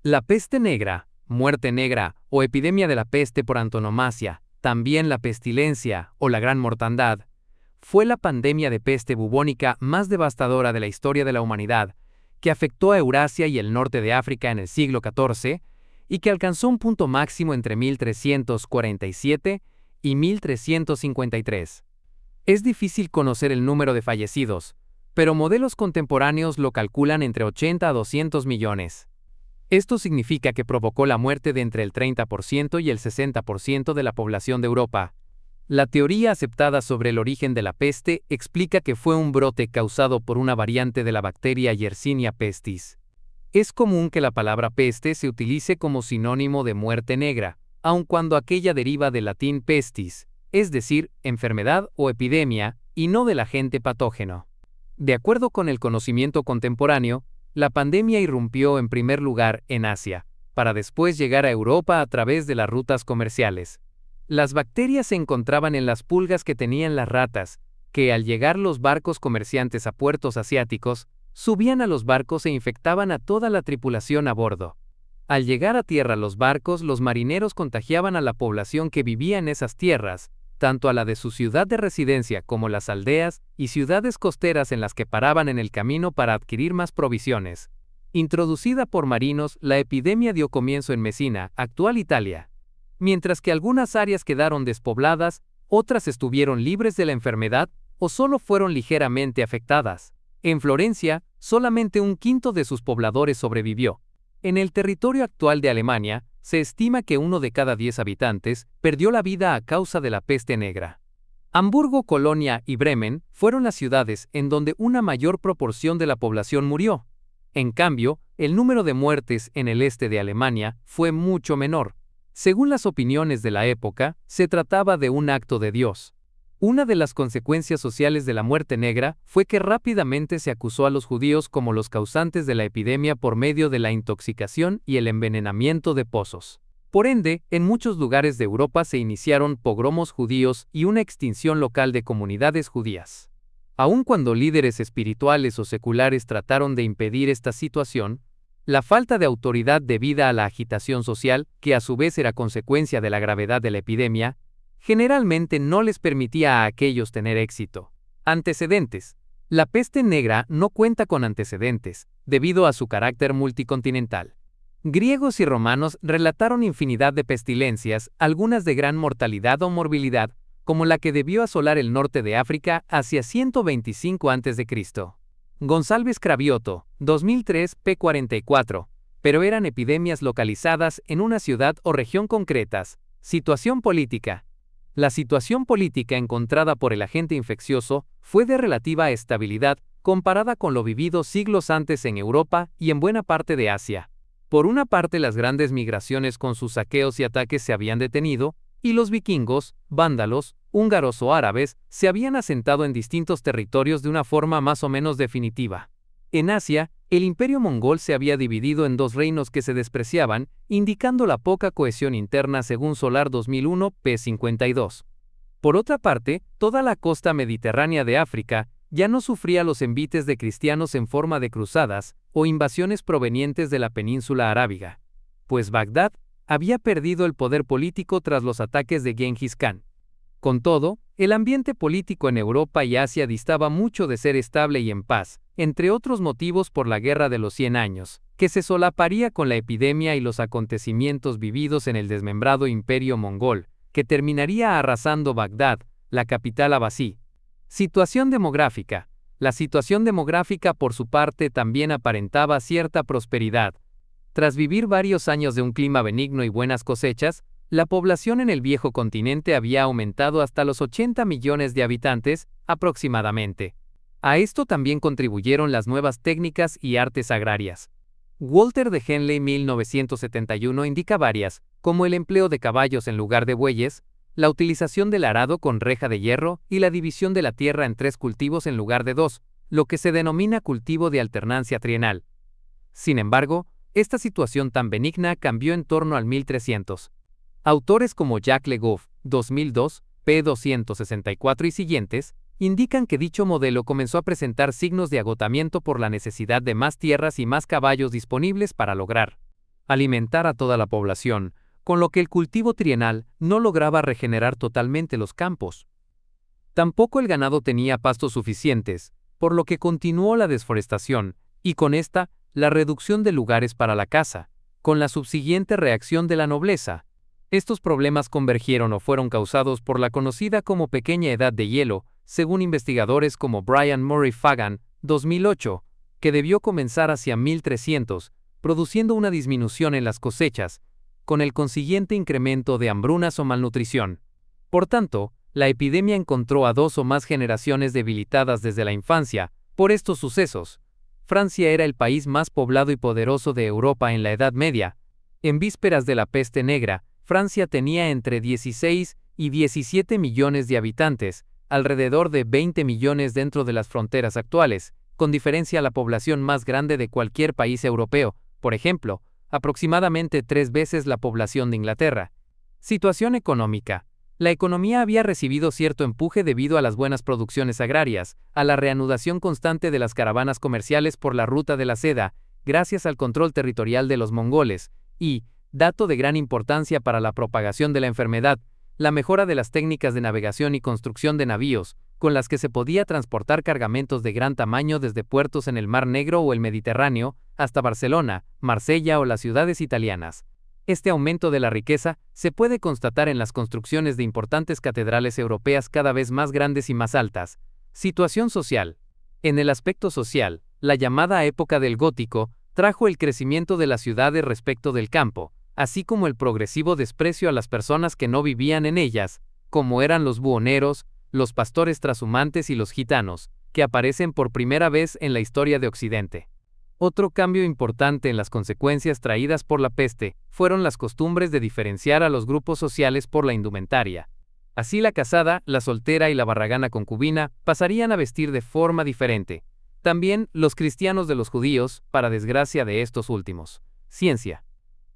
La peste negra, muerte negra o epidemia de la peste por antonomasia, también la pestilencia o la gran mortandad, fue la pandemia de peste bubónica más devastadora de la historia de la humanidad, que afectó a Eurasia y el norte de África en el siglo XIV y que alcanzó un punto máximo entre 1347 y 1353. Es difícil conocer el número de fallecidos, pero modelos contemporáneos lo calculan entre 80 a 200 millones. Esto significa que provocó la muerte de entre el 30% y el 60% de la población de Europa. La teoría aceptada sobre el origen de la peste explica que fue un brote causado por una variante de la bacteria Yersinia pestis. Es común que la palabra peste se utilice como sinónimo de muerte negra, aun cuando aquella deriva del latín pestis, es decir, enfermedad o epidemia, y no del agente patógeno. De acuerdo con el conocimiento contemporáneo, la pandemia irrumpió en primer lugar en Asia, para después llegar a Europa a través de las rutas comerciales. Las bacterias se encontraban en las pulgas que tenían las ratas, que al llegar los barcos comerciantes a puertos asiáticos, subían a los barcos e infectaban a toda la tripulación a bordo. Al llegar a tierra los barcos, los marineros contagiaban a la población que vivía en esas tierras, tanto a la de su ciudad de residencia como las aldeas y ciudades costeras en las que paraban en el camino para adquirir más provisiones. Introducida por marinos, la epidemia dio comienzo en Mesina, actual Italia. Mientras que algunas áreas quedaron despobladas, otras estuvieron libres de la enfermedad o solo fueron ligeramente afectadas. En Florencia, solamente un quinto de sus pobladores sobrevivió. En el territorio actual de Alemania, se estima que 1 de cada 10 habitantes perdió la vida a causa de la peste negra. Hamburgo, Colonia y Bremen fueron las ciudades en donde una mayor proporción de la población murió. En cambio, el número de muertes en el este de Alemania fue mucho menor. Según las opiniones de la época, se trataba de un acto de Dios. Una de las consecuencias sociales de la muerte negra fue que rápidamente se acusó a los judíos como los causantes de la epidemia por medio de la intoxicación y el envenenamiento de pozos. Por ende, en muchos lugares de Europa se iniciaron pogromos judíos y una extinción local de comunidades judías. Aun cuando líderes espirituales o seculares trataron de impedir esta situación, la falta de autoridad debida a la agitación social, que a su vez era consecuencia de la gravedad de la epidemia, generalmente no les permitía a aquellos tener éxito. Antecedentes. La peste negra no cuenta con antecedentes, debido a su carácter multicontinental. Griegos y romanos relataron infinidad de pestilencias, algunas de gran mortalidad o morbilidad, como la que debió asolar el norte de África hacia 125 a.C. González Cravioto, 2003, p. 44, pero eran epidemias localizadas en una ciudad o región concretas. Situación política. La situación política encontrada por el agente infeccioso fue de relativa estabilidad comparada con lo vivido siglos antes en Europa y en buena parte de Asia. Por una parte, las grandes migraciones con sus saqueos y ataques se habían detenido, y los vikingos, vándalos, húngaros o árabes se habían asentado en distintos territorios de una forma más o menos definitiva. En Asia, el imperio mongol se había dividido en dos reinos que se despreciaban, indicando la poca cohesión interna según Solar 2001, p. 52. Por otra parte, toda la costa mediterránea de África ya no sufría los envites de cristianos en forma de cruzadas o invasiones provenientes de la península arábiga, pues Bagdad había perdido el poder político tras los ataques de Gengis Khan. Con todo, el ambiente político en Europa y Asia distaba mucho de ser estable y en paz, entre otros motivos por la Guerra de los 100 años, que se solaparía con la epidemia y los acontecimientos vividos en el desmembrado imperio mongol, que terminaría arrasando Bagdad, la capital abasí. Situación demográfica. La situación demográfica por su parte también aparentaba cierta prosperidad. Tras vivir varios años de un clima benigno y buenas cosechas, la población en el viejo continente había aumentado hasta los 80 millones de habitantes, aproximadamente. A esto también contribuyeron las nuevas técnicas y artes agrarias. Walter de Henley 1971 indica varias, como el empleo de caballos en lugar de bueyes, la utilización del arado con reja de hierro y la división de la tierra en 3 cultivos en lugar de 2, lo que se denomina cultivo de alternancia trienal. Sin embargo, esta situación tan benigna cambió en torno al 1300. Autores como Jacques Le Goff, 2002, p. 264 y siguientes, indican que dicho modelo comenzó a presentar signos de agotamiento por la necesidad de más tierras y más caballos disponibles para lograr alimentar a toda la población, con lo que el cultivo trienal no lograba regenerar totalmente los campos. Tampoco el ganado tenía pastos suficientes, por lo que continuó la desforestación, y con esta, la reducción de lugares para la caza, con la subsiguiente reacción de la nobleza. Estos problemas convergieron o fueron causados por la conocida como pequeña edad de hielo, según investigadores como Brian Murray Fagan, 2008, que debió comenzar hacia 1300, produciendo una disminución en las cosechas, con el consiguiente incremento de hambrunas o malnutrición. Por tanto, la epidemia encontró a 2 o más generaciones debilitadas desde la infancia por estos sucesos. Francia era el país más poblado y poderoso de Europa en la Edad Media. En vísperas de la peste negra, Francia tenía entre 16 y 17 millones de habitantes, alrededor de 20 millones dentro de las fronteras actuales, con diferencia a la población más grande de cualquier país europeo, por ejemplo, aproximadamente 3 veces la población de Inglaterra. Situación económica. La economía había recibido cierto empuje debido a las buenas producciones agrarias, a la reanudación constante de las caravanas comerciales por la ruta de la seda, gracias al control territorial de los mongoles, y, dato de gran importancia para la propagación de la enfermedad, la mejora de las técnicas de navegación y construcción de navíos, con las que se podía transportar cargamentos de gran tamaño desde puertos en el Mar Negro o el Mediterráneo, hasta Barcelona, Marsella o las ciudades italianas. Este aumento de la riqueza se puede constatar en las construcciones de importantes catedrales europeas cada vez más grandes y más altas. Situación social. En el aspecto social, la llamada época del gótico trajo el crecimiento de las ciudades respecto del campo, así como el progresivo desprecio a las personas que no vivían en ellas, como eran los buhoneros, los pastores trashumantes y los gitanos, que aparecen por primera vez en la historia de Occidente. Otro cambio importante en las consecuencias traídas por la peste fueron las costumbres de diferenciar a los grupos sociales por la indumentaria. Así la casada, la soltera y la barragana concubina pasarían a vestir de forma diferente. También los cristianos de los judíos, para desgracia de estos últimos. Ciencia.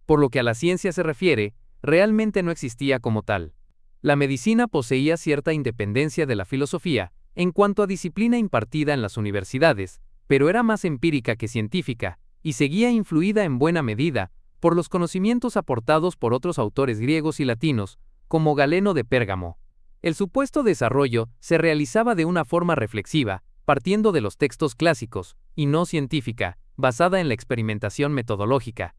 Por lo que a la ciencia se refiere, realmente no existía como tal. La medicina poseía cierta independencia de la filosofía en cuanto a disciplina impartida en las universidades, pero era más empírica que científica, y seguía influida en buena medida por los conocimientos aportados por otros autores griegos y latinos, como Galeno de Pérgamo. El supuesto desarrollo se realizaba de una forma reflexiva, partiendo de los textos clásicos, y no científica, basada en la experimentación metodológica.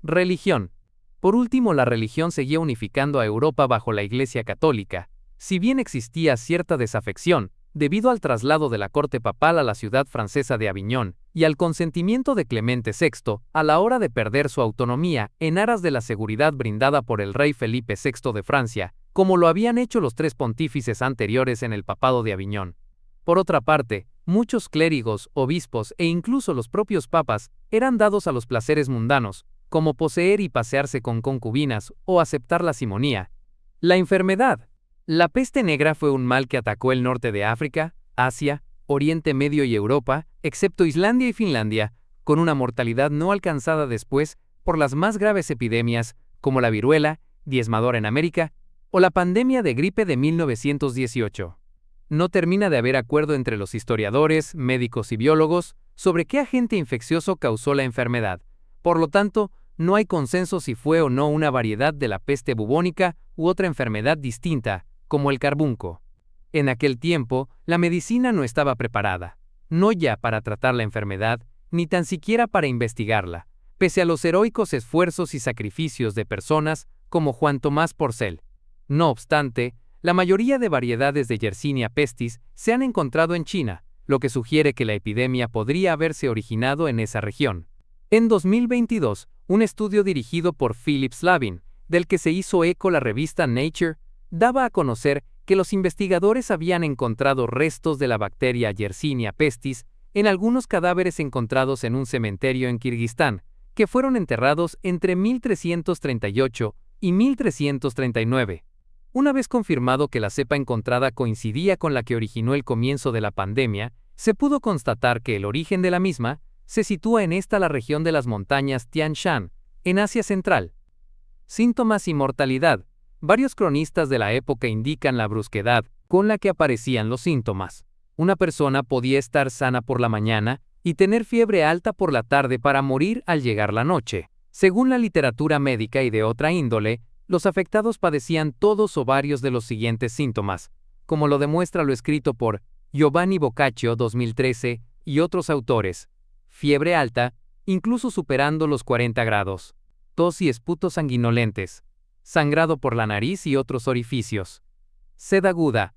Religión. Por último, la religión seguía unificando a Europa bajo la Iglesia católica, si bien existía cierta desafección, debido al traslado de la corte papal a la ciudad francesa de Aviñón, y al consentimiento de Clemente VI a la hora de perder su autonomía en aras de la seguridad brindada por el rey Felipe VI de Francia, como lo habían hecho los 3 pontífices anteriores en el papado de Aviñón. Por otra parte, muchos clérigos, obispos e incluso los propios papas eran dados a los placeres mundanos, como poseer y pasearse con concubinas o aceptar la simonía. La enfermedad. La peste negra fue un mal que atacó el norte de África, Asia, Oriente Medio y Europa, excepto Islandia y Finlandia, con una mortalidad no alcanzada después por las más graves epidemias, como la viruela, diezmadora en América, o la pandemia de gripe de 1918. No termina de haber acuerdo entre los historiadores, médicos y biólogos sobre qué agente infeccioso causó la enfermedad. Por lo tanto, no hay consenso si fue o no una variedad de la peste bubónica u otra enfermedad distinta, como el carbunco. En aquel tiempo, la medicina no estaba preparada, no ya para tratar la enfermedad, ni tan siquiera para investigarla, pese a los heroicos esfuerzos y sacrificios de personas como Juan Tomás Porcel. No obstante, la mayoría de variedades de Yersinia pestis se han encontrado en China, lo que sugiere que la epidemia podría haberse originado en esa región. En 2022, un estudio dirigido por Philip Slavin, del que se hizo eco la revista Nature, daba a conocer que los investigadores habían encontrado restos de la bacteria Yersinia pestis en algunos cadáveres encontrados en un cementerio en Kirguistán, que fueron enterrados entre 1338 y 1339. Una vez confirmado que la cepa encontrada coincidía con la que originó el comienzo de la pandemia, se pudo constatar que el origen de la misma se sitúa en la región de las montañas Tian Shan, en Asia Central. Síntomas y mortalidad. Varios cronistas de la época indican la brusquedad con la que aparecían los síntomas. Una persona podía estar sana por la mañana y tener fiebre alta por la tarde para morir al llegar la noche. Según la literatura médica y de otra índole, los afectados padecían todos o varios de los siguientes síntomas, como lo demuestra lo escrito por Giovanni Boccaccio 2013 y otros autores: fiebre alta, incluso superando los 40 grados, tos y esputos sanguinolentes, sangrado por la nariz y otros orificios, sed aguda,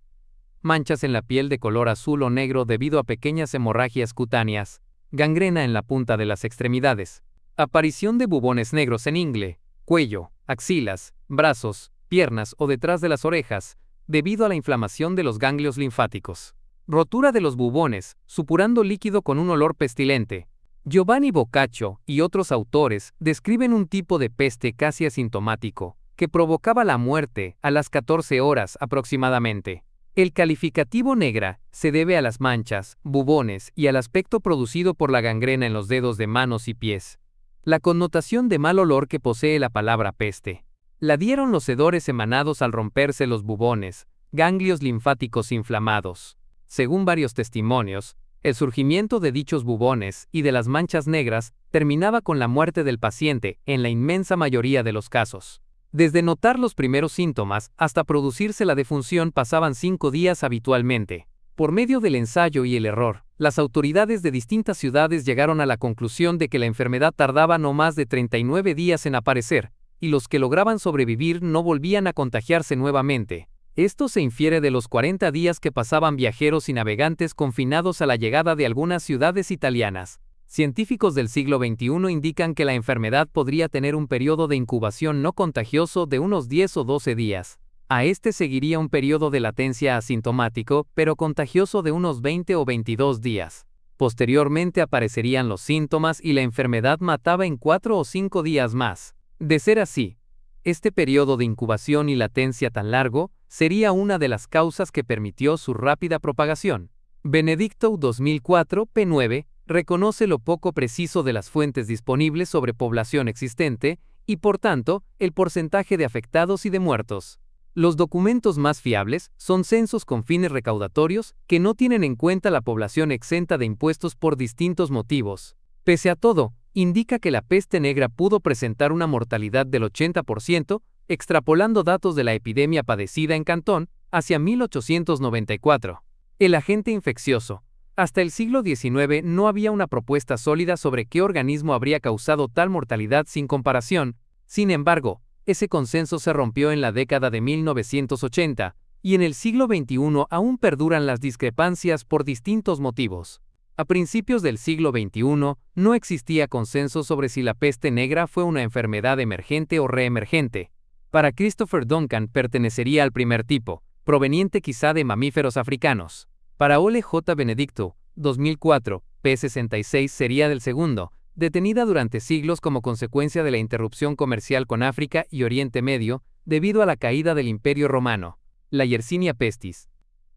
manchas en la piel de color azul o negro debido a pequeñas hemorragias cutáneas, gangrena en la punta de las extremidades, aparición de bubones negros en ingle, cuello, axilas, brazos, piernas o detrás de las orejas, debido a la inflamación de los ganglios linfáticos, rotura de los bubones, supurando líquido con un olor pestilente. Giovanni Boccaccio y otros autores describen un tipo de peste casi asintomático, que provocaba la muerte a las 14 horas aproximadamente. El calificativo negra se debe a las manchas, bubones y al aspecto producido por la gangrena en los dedos de manos y pies. La connotación de mal olor que posee la palabra peste la dieron los hedores emanados al romperse los bubones, ganglios linfáticos inflamados. Según varios testimonios, el surgimiento de dichos bubones y de las manchas negras terminaba con la muerte del paciente en la inmensa mayoría de los casos. Desde notar los primeros síntomas hasta producirse la defunción pasaban 5 días habitualmente. Por medio del ensayo y el error, las autoridades de distintas ciudades llegaron a la conclusión de que la enfermedad tardaba no más de 39 días en aparecer, y los que lograban sobrevivir no volvían a contagiarse nuevamente. Esto se infiere de los 40 días que pasaban viajeros y navegantes confinados a la llegada de algunas ciudades italianas. Científicos del siglo XXI indican que la enfermedad podría tener un periodo de incubación no contagioso de unos 10 o 12 días. A este seguiría un periodo de latencia asintomático, pero contagioso de unos 20 o 22 días. Posteriormente aparecerían los síntomas y la enfermedad mataba en 4 o 5 días más. De ser así, este periodo de incubación y latencia tan largo sería una de las causas que permitió su rápida propagación. Benedicto 2004, p9, reconoce lo poco preciso de las fuentes disponibles sobre población existente y, por tanto, el porcentaje de afectados y de muertos. Los documentos más fiables son censos con fines recaudatorios que no tienen en cuenta la población exenta de impuestos por distintos motivos. Pese a todo, indica que la peste negra pudo presentar una mortalidad del 80%, extrapolando datos de la epidemia padecida en Cantón hacia 1894. El agente infeccioso. Hasta el siglo XIX no había una propuesta sólida sobre qué organismo habría causado tal mortalidad sin comparación. Sin embargo, ese consenso se rompió en la década de 1980, y en el siglo XXI aún perduran las discrepancias por distintos motivos. A principios del siglo XXI no existía consenso sobre si la peste negra fue una enfermedad emergente o reemergente. Para Christopher Duncan pertenecería al primer tipo, proveniente quizá de mamíferos africanos. Para Ole J. Benedicto, 2004, p66 sería del segundo, detenida durante siglos como consecuencia de la interrupción comercial con África y Oriente Medio, debido a la caída del Imperio Romano. La Yersinia pestis.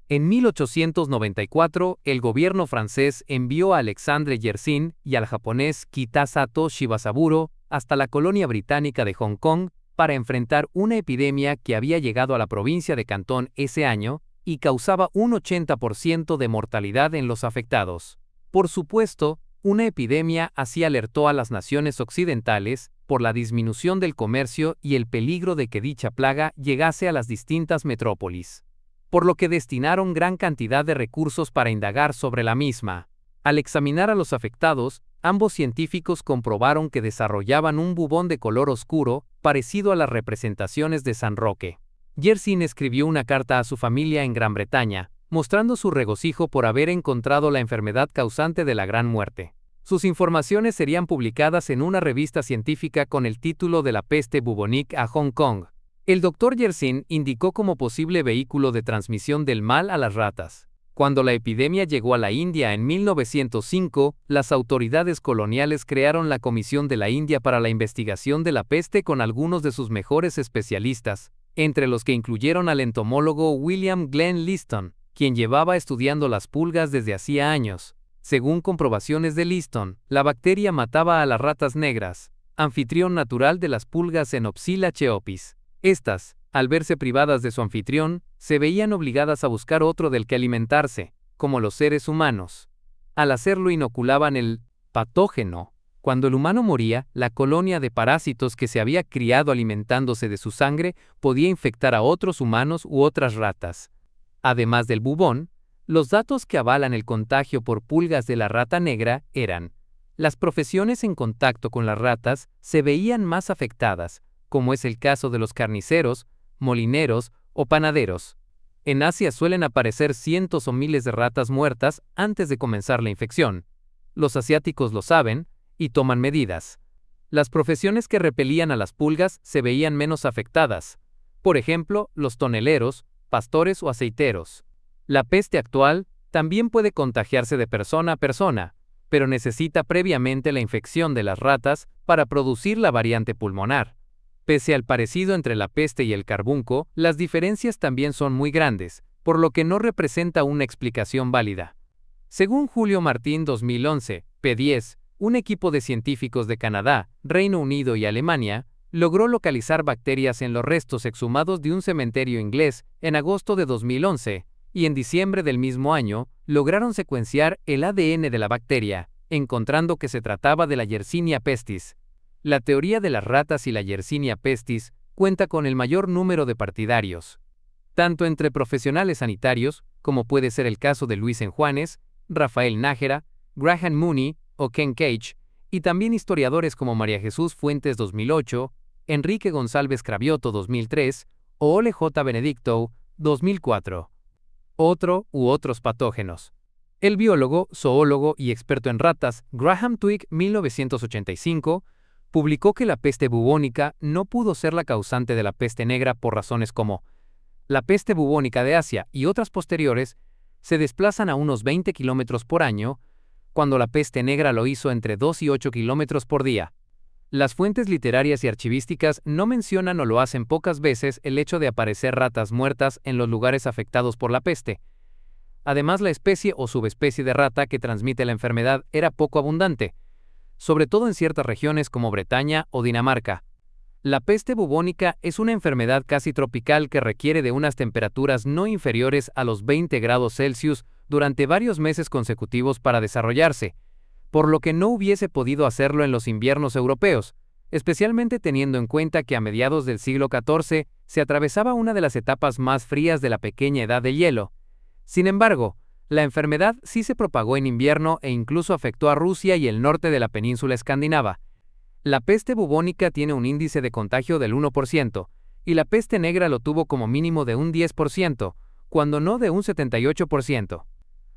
En 1894, el gobierno francés envió a Alexandre Yersin y al japonés Kitasato Shibasaburo hasta la colonia británica de Hong Kong para enfrentar una epidemia que había llegado a la provincia de Cantón ese año y causaba un 80% de mortalidad en los afectados. Por supuesto, una epidemia así alertó a las naciones occidentales por la disminución del comercio y el peligro de que dicha plaga llegase a las distintas metrópolis, por lo que destinaron gran cantidad de recursos para indagar sobre la misma. Al examinar a los afectados, ambos científicos comprobaron que desarrollaban un bubón de color oscuro, parecido a las representaciones de San Roque. Yersin escribió una carta a su familia en Gran Bretaña, mostrando su regocijo por haber encontrado la enfermedad causante de la Gran Muerte. Sus informaciones serían publicadas en una revista científica con el título de La peste bubónica a Hong Kong. El Dr. Yersin indicó como posible vehículo de transmisión del mal a las ratas. Cuando la epidemia llegó a la India en 1905, las autoridades coloniales crearon la Comisión de la India para la investigación de la peste con algunos de sus mejores especialistas, entre los que incluyeron al entomólogo William Glenn Liston, quien llevaba estudiando las pulgas desde hacía años. Según comprobaciones de Liston, la bacteria mataba a las ratas negras, anfitrión natural de las pulgas Xenopsila cheopis. Estas, al verse privadas de su anfitrión, se veían obligadas a buscar otro del que alimentarse, como los seres humanos. Al hacerlo inoculaban el patógeno Cuando el humano moría, la colonia de parásitos que se había criado alimentándose de su sangre podía infectar a otros humanos u otras ratas. Además del bubón, los datos que avalan el contagio por pulgas de la rata negra eran: las profesiones en contacto con las ratas se veían más afectadas, como es el caso de los carniceros, molineros o panaderos. En Asia suelen aparecer cientos o miles de ratas muertas antes de comenzar la infección. Los asiáticos lo saben y toman medidas. Las profesiones que repelían a las pulgas se veían menos afectadas. Por ejemplo, los toneleros, pastores o aceiteros. La peste actual también puede contagiarse de persona a persona, pero necesita previamente la infección de las ratas para producir la variante pulmonar. Pese al parecido entre la peste y el carbunco, las diferencias también son muy grandes, por lo que no representa una explicación válida. Según Julio Martín 2011, P10, un equipo de científicos de Canadá, Reino Unido y Alemania logró localizar bacterias en los restos exhumados de un cementerio inglés en agosto de 2011, y en diciembre del mismo año lograron secuenciar el ADN de la bacteria, encontrando que se trataba de la Yersinia pestis. La teoría de las ratas y la Yersinia pestis cuenta con el mayor número de partidarios, tanto entre profesionales sanitarios, como puede ser el caso de Luis Enjuanes, Rafael Nájera, Graham Mooney o Ken Cage, y también historiadores como María Jesús Fuentes 2008, Enrique González Cravioto 2003 o Ole J. Benedicto 2004. Otro u otros patógenos. El biólogo, zoólogo y experto en ratas Graham Twigg 1985 publicó que la peste bubónica no pudo ser la causante de la peste negra por razones como: la peste bubónica de Asia y otras posteriores se desplazan a unos 20 kilómetros por año, cuando la peste negra lo hizo entre 2 y 8 kilómetros por día. Las fuentes literarias y archivísticas no mencionan o lo hacen pocas veces el hecho de aparecer ratas muertas en los lugares afectados por la peste. Además, la especie o subespecie de rata que transmite la enfermedad era poco abundante, sobre todo en ciertas regiones como Bretaña o Dinamarca. La peste bubónica es una enfermedad casi tropical que requiere de unas temperaturas no inferiores a los 20 grados Celsius durante varios meses consecutivos para desarrollarse, por lo que no hubiese podido hacerlo en los inviernos europeos, especialmente teniendo en cuenta que a mediados del siglo XIV se atravesaba una de las etapas más frías de la pequeña edad de hielo. Sin embargo, la enfermedad sí se propagó en invierno e incluso afectó a Rusia y el norte de la península escandinava. La peste bubónica tiene un índice de contagio del 1%, y la peste negra lo tuvo como mínimo de un 10%, cuando no de un 78%.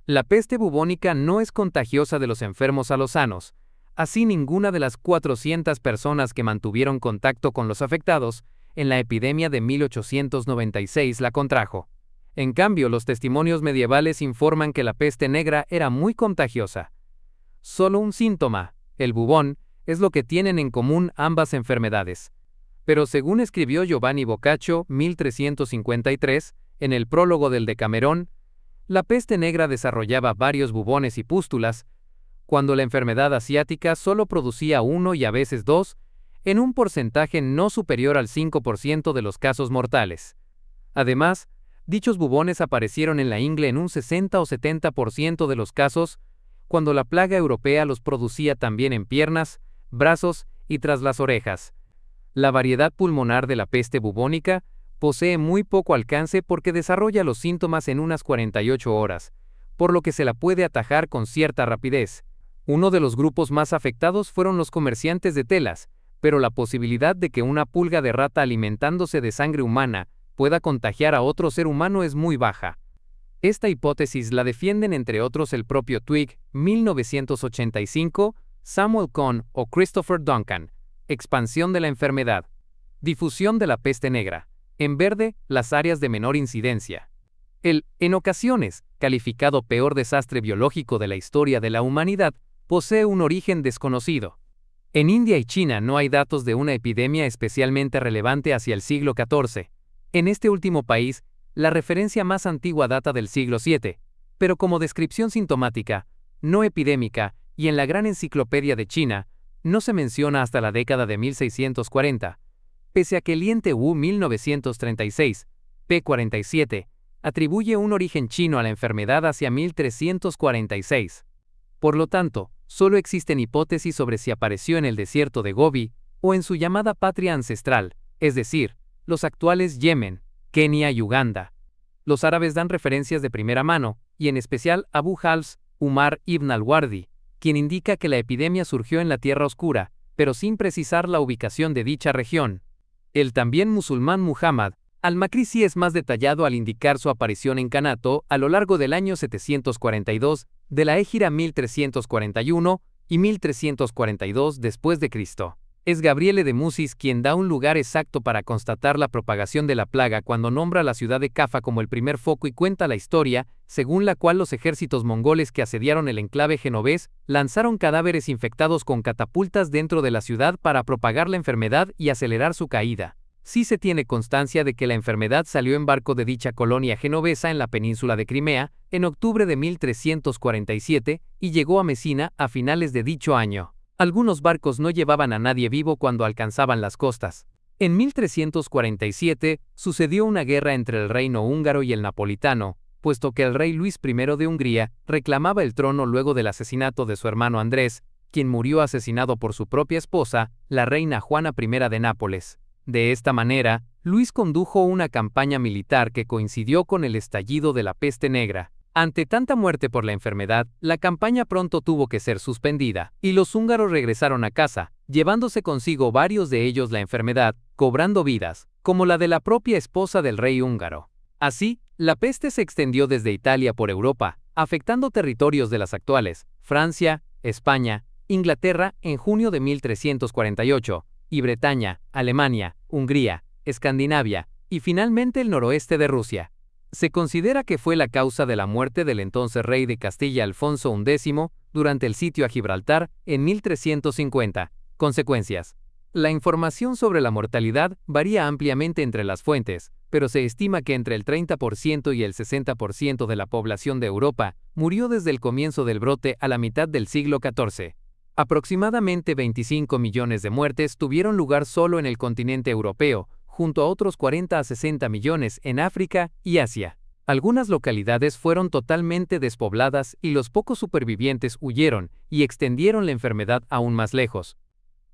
La peste bubónica no es contagiosa de los enfermos a los sanos. Así, ninguna de las 400 personas que mantuvieron contacto con los afectados en la epidemia de 1896 la contrajo. En cambio, los testimonios medievales informan que la peste negra era muy contagiosa. Solo un síntoma, el bubón, es lo que tienen en común ambas enfermedades. Pero según escribió Giovanni Boccaccio, 1353, en el prólogo del Decamerón, la peste negra desarrollaba varios bubones y pústulas, cuando la enfermedad asiática solo producía uno y a veces dos, en un porcentaje no superior al 5% de los casos mortales. Además, dichos bubones aparecieron en la ingle en un 60 o 70% de los casos, cuando la plaga europea los producía también en piernas, brazos y tras las orejas. La variedad pulmonar de la peste bubónica posee muy poco alcance porque desarrolla los síntomas en unas 48 horas, por lo que se la puede atajar con cierta rapidez. Uno de los grupos más afectados fueron los comerciantes de telas, pero la posibilidad de que una pulga de rata alimentándose de sangre humana pueda contagiar a otro ser humano es muy baja. Esta hipótesis la defienden entre otros el propio Twigg, 1985, Samuel Cohn o Christopher Duncan. Expansión de la enfermedad. Difusión de la peste negra. En verde, las áreas de menor incidencia. El, en ocasiones, calificado peor desastre biológico de la historia de la humanidad, posee un origen desconocido. En India y China no hay datos de una epidemia especialmente relevante hacia el siglo XIV. En este último país, la referencia más antigua data del siglo VII, pero como descripción sintomática, no epidémica, y en la Gran Enciclopedia de China, no se menciona hasta la década de 1640. Pese a que Lien Wu 1936, p. 47, atribuye un origen chino a la enfermedad hacia 1346. Por lo tanto, solo existen hipótesis sobre si apareció en el desierto de Gobi o en su llamada patria ancestral, es decir, los actuales Yemen, Kenia y Uganda. Los árabes dan referencias de primera mano, y en especial Abu Hafs, Umar ibn al-Wardi, quien indica que la epidemia surgió en la Tierra Oscura, pero sin precisar la ubicación de dicha región. El también musulmán Muhammad al-Makrisi es más detallado al indicar su aparición en Canato a lo largo del año 742 de la Égira 1341 y 1342 después de Cristo. Es Gabriele de Musis quien da un lugar exacto para constatar la propagación de la plaga cuando nombra la ciudad de Cafa como el primer foco y cuenta la historia, según la cual los ejércitos mongoles que asediaron el enclave genovés lanzaron cadáveres infectados con catapultas dentro de la ciudad para propagar la enfermedad y acelerar su caída. Sí se tiene constancia de que la enfermedad salió en barco de dicha colonia genovesa en la península de Crimea en octubre de 1347 y llegó a Mesina a finales de dicho año. Algunos barcos no llevaban a nadie vivo cuando alcanzaban las costas. En 1347 sucedió una guerra entre el reino húngaro y el napolitano, puesto que el rey Luis I de Hungría reclamaba el trono luego del asesinato de su hermano Andrés, quien murió asesinado por su propia esposa, la reina Juana I de Nápoles. De esta manera, Luis condujo una campaña militar que coincidió con el estallido de la peste negra. Ante tanta muerte por la enfermedad, la campaña pronto tuvo que ser suspendida, y los húngaros regresaron a casa, llevándose consigo varios de ellos la enfermedad, cobrando vidas, como la de la propia esposa del rey húngaro. Así, la peste se extendió desde Italia por Europa, afectando territorios de las actuales Francia, España, Inglaterra en junio de 1348, y Bretaña, Alemania, Hungría, Escandinavia, y finalmente el noroeste de Rusia. Se considera que fue la causa de la muerte del entonces rey de Castilla Alfonso X durante el sitio a Gibraltar en 1350. Consecuencias. La información sobre la mortalidad varía ampliamente entre las fuentes, pero se estima que entre el 30% y el 60% de la población de Europa murió desde el comienzo del brote a la mitad del siglo XIV. Aproximadamente 25 millones de muertes tuvieron lugar solo en el continente europeo, junto a otros 40 a 60 millones en África y Asia. Algunas localidades fueron totalmente despobladas y los pocos supervivientes huyeron y extendieron la enfermedad aún más lejos.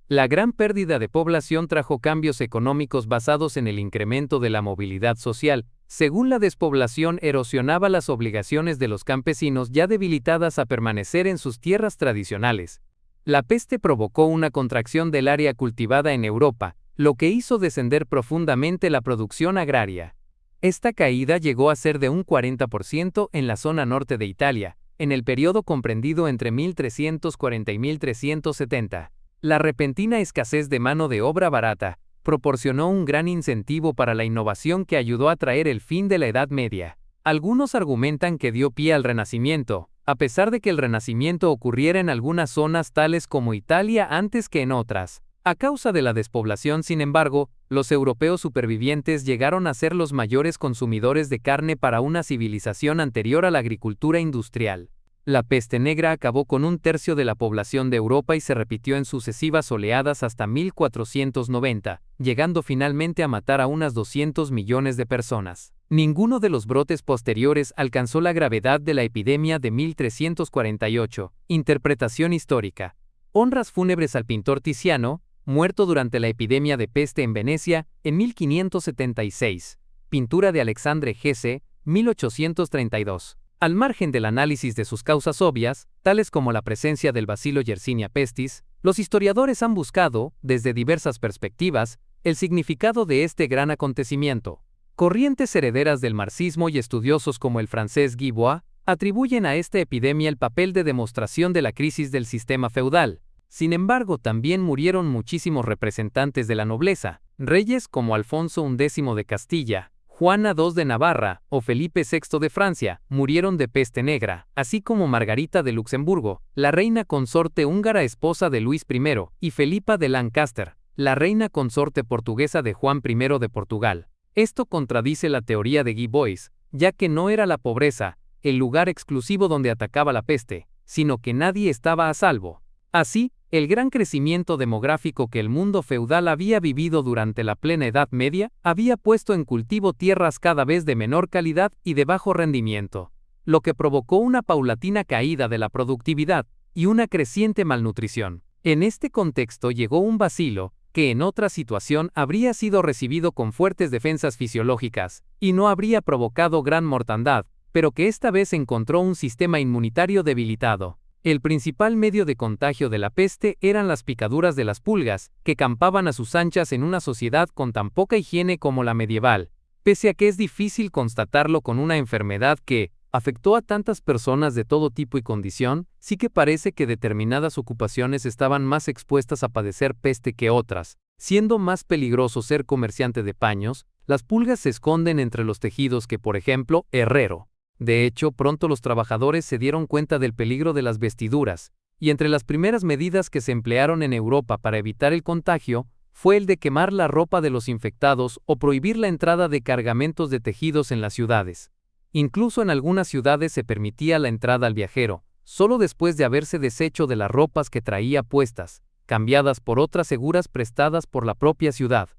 La gran pérdida de población trajo cambios económicos basados en el incremento de la movilidad social. Según la despoblación erosionaba las obligaciones de los campesinos ya debilitadas a permanecer en sus tierras tradicionales. La peste provocó una contracción del área cultivada en Europa, lo que hizo descender profundamente la producción agraria. Esta caída llegó a ser de un 40% en la zona norte de Italia, en el periodo comprendido entre 1340 y 1370. La repentina escasez de mano de obra barata proporcionó un gran incentivo para la innovación que ayudó a traer el fin de la Edad Media. Algunos argumentan que dio pie al Renacimiento, a pesar de que el Renacimiento ocurriera en algunas zonas tales como Italia antes que en otras. A causa de la despoblación, sin embargo, los europeos supervivientes llegaron a ser los mayores consumidores de carne para una civilización anterior a la agricultura industrial. La peste negra acabó con un tercio de la población de Europa y se repitió en sucesivas oleadas hasta 1490, llegando finalmente a matar a unas 200 millones de personas. Ninguno de los brotes posteriores alcanzó la gravedad de la epidemia de 1348. Interpretación histórica. Honras fúnebres al pintor Tiziano, muerto durante la epidemia de peste en Venecia, en 1576. Pintura de Alexandre Gese, 1832. Al margen del análisis de sus causas obvias, tales como la presencia del bacilo Yersinia pestis, los historiadores han buscado, desde diversas perspectivas, el significado de este gran acontecimiento. Corrientes herederas del marxismo y estudiosos como el francés Guy Bois atribuyen a esta epidemia el papel de demostración de la crisis del sistema feudal. Sin embargo, también murieron muchísimos representantes de la nobleza, reyes como Alfonso X de Castilla, Juana II de Navarra o Felipe VI de Francia, murieron de peste negra, así como Margarita de Luxemburgo, la reina consorte húngara esposa de Luis I, y Felipa de Lancaster, la reina consorte portuguesa de Juan I de Portugal. Esto contradice la teoría de Guy Bois, ya que no era la pobreza el lugar exclusivo donde atacaba la peste, sino que nadie estaba a salvo. Así, el gran crecimiento demográfico que el mundo feudal había vivido durante la plena Edad Media había puesto en cultivo tierras cada vez de menor calidad y de bajo rendimiento, lo que provocó una paulatina caída de la productividad. y una creciente malnutrición. En este contexto llegó un bacilo, que en otra situación habría sido recibido con fuertes defensas fisiológicas, y no habría provocado gran mortandad, pero que esta vez encontró un sistema inmunitario debilitado. El principal medio de contagio de la peste eran las picaduras de las pulgas, que campaban a sus anchas en una sociedad con tan poca higiene como la medieval. Pese a que es difícil constatarlo con una enfermedad que afectó a tantas personas de todo tipo y condición, sí que parece que determinadas ocupaciones estaban más expuestas a padecer peste que otras. Siendo más peligroso ser comerciante de paños, las pulgas se esconden entre los tejidos que, por ejemplo, herrero. De hecho, pronto los trabajadores se dieron cuenta del peligro de las vestiduras, y entre las primeras medidas que se emplearon en Europa para evitar el contagio, fue el de quemar la ropa de los infectados o prohibir la entrada de cargamentos de tejidos en las ciudades. Incluso en algunas ciudades se permitía la entrada al viajero, solo después de haberse deshecho de las ropas que traía puestas, cambiadas por otras seguras prestadas por la propia ciudad.